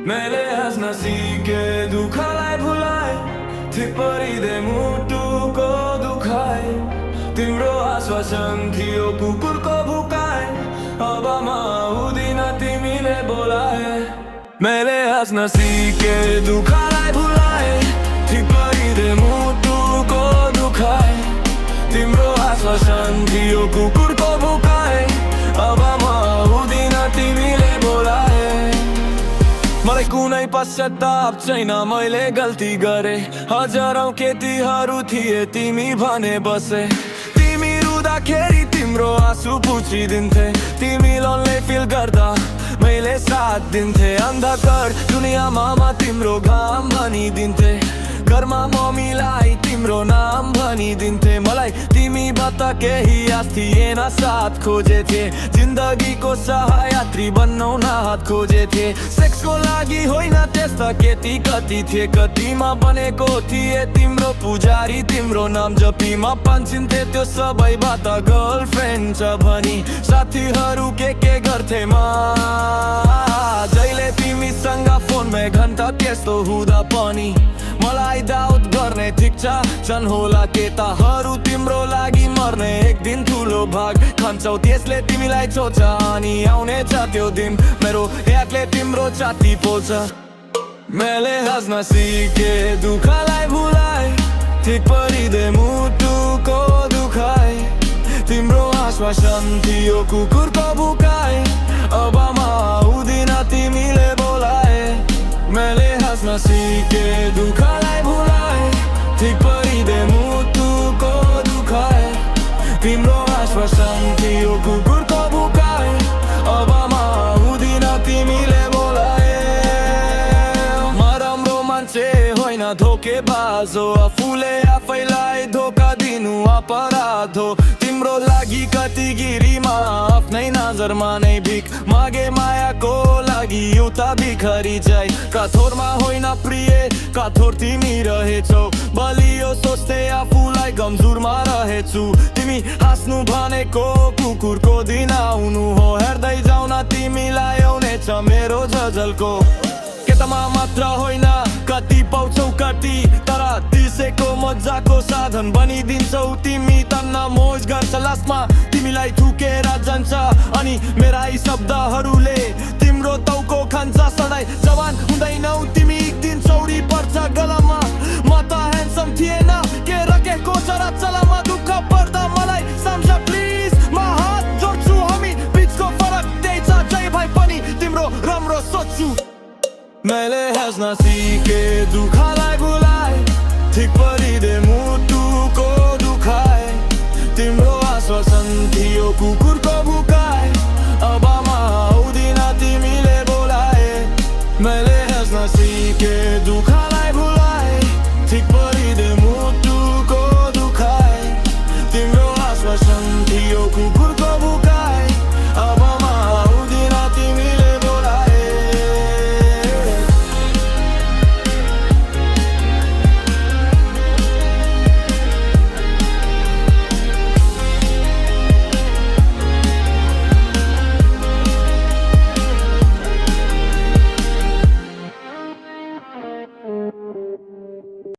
मैले हाँस्न सिके दुःखलाई भुलाए ठिक परिदे मुटुको दुखाए तिम्रो आश्वासन थियो कुकुरको भुकाए अब म आउँदिन तिमीले बोलाए मैले हाँस्न सिके दुःखलाई भुलाए ठिक परिदे मुटुको दुखाए तिम्रो आश्वासन थियो कुकुरको भुकाए अब म आउँदिन तिमीले बोलाए मलाई कुनै पश्चाताप छैन मैले गल्ती गरे हजारौं केटीहरू थिए तिमी भने बसे तिमी रुँदाखेरि तिम्रो आँसु पुछिदिन्थे तिमी लोन्ली फिल गर्दा मैले साथ दिन्थे अन्धकार दुनियाँमा म तिम्रो घाम भनिदिन्थे घरमा मम्मीलाई तिम्रो नाम भनिदिन्थे मलाई तिमीबाट केही आश थिएन साथ खोजेथे जिन्दगीको सहयात्री बनाउन हात खोजेथे सेक्सको लागि होइन त्यस्ता केटी कति थिए कतिमा बनेको थिए तिम्रो पुजारी तिम्रो नाम जपीमा पन्छिन्थे त्यो सबैबाट गर्लफ्रेन्ड छ भनी साथीहरू के गर्थे म जहिले तिमीसँग फोनमा घन्टा त्यस्तो हुँदा पनि मलाई डाउट गर्ने ठिक छन् होला केटाहरू तिम्रो लागि मर्ने एक दिन ठुलो भाग खान्छौ त्यसले तिमीलाई छोड्छ अनि आउनेछ त्यो दिन मेरो यादले तिम्रो छाती पोल्छ मैले हाँस्न सिके दुःखलाई भुलाए ठिक परिदे मुटुको दुखाए तिम्रो आश्वासन थियो कुकुरको भुकाए अब म आउँदिन तिमीले बोलाए मैले हाँस्न सिके दुःखलाई भुलाए ठिक परिदे मुटुको दुखाए तिम्रो आश्वासन थियो कुकुरको भुकाए अब म आउँदिन तिमीले बोलाए म राम्रो मान्छे होइन धोकेबाज हो आफूले आफैलाई धोका दिनु अपराध हो तिम्रो लागि कति गिरीमा आफ्नै नजरमा नै भिख मागे मायाको लागि एउटा भिखारी जाइ कठोरमा होइन प्रिय कठोर तिमी रहेछौ बलियो सोच्दै आफूलाई गम्जुरमा रहेछु तिमी हाँस्नु भनेको कुकुरको दिन आउनु हो हेर्दै जाऊ न तिमीलाई आउनेछ मेरो झझल्को केटामा मात्र होइन कति पाउँछौ कति तर दिसेको मजाको साधन बनिदिन्छौ तिमी तन्न मोज गर्छ लास्टमा तिमीलाई थुकेर जान्छ अनि मेरा यी शब्दहरूले तिम्रो टाउको खान्छ सधैँ जवान हुँदैनौ तिमी एक दिन चौडी पर्छ गलामा म त ह्यान्डसम थिएन के रकेको चरा चलामा दुःख पर्दा मलाई सम्झ प्लिज म हात जोड्छु हामी बिचको फरक त्यही छ जय भाइ पनि तिम्रो राम्रो सोच्छु मैले हाँस्न सिके दुःखलाई भुलाए ठिक परिदे मुटुको दुखाए तिम्रो आश्वासन थियो कुकुर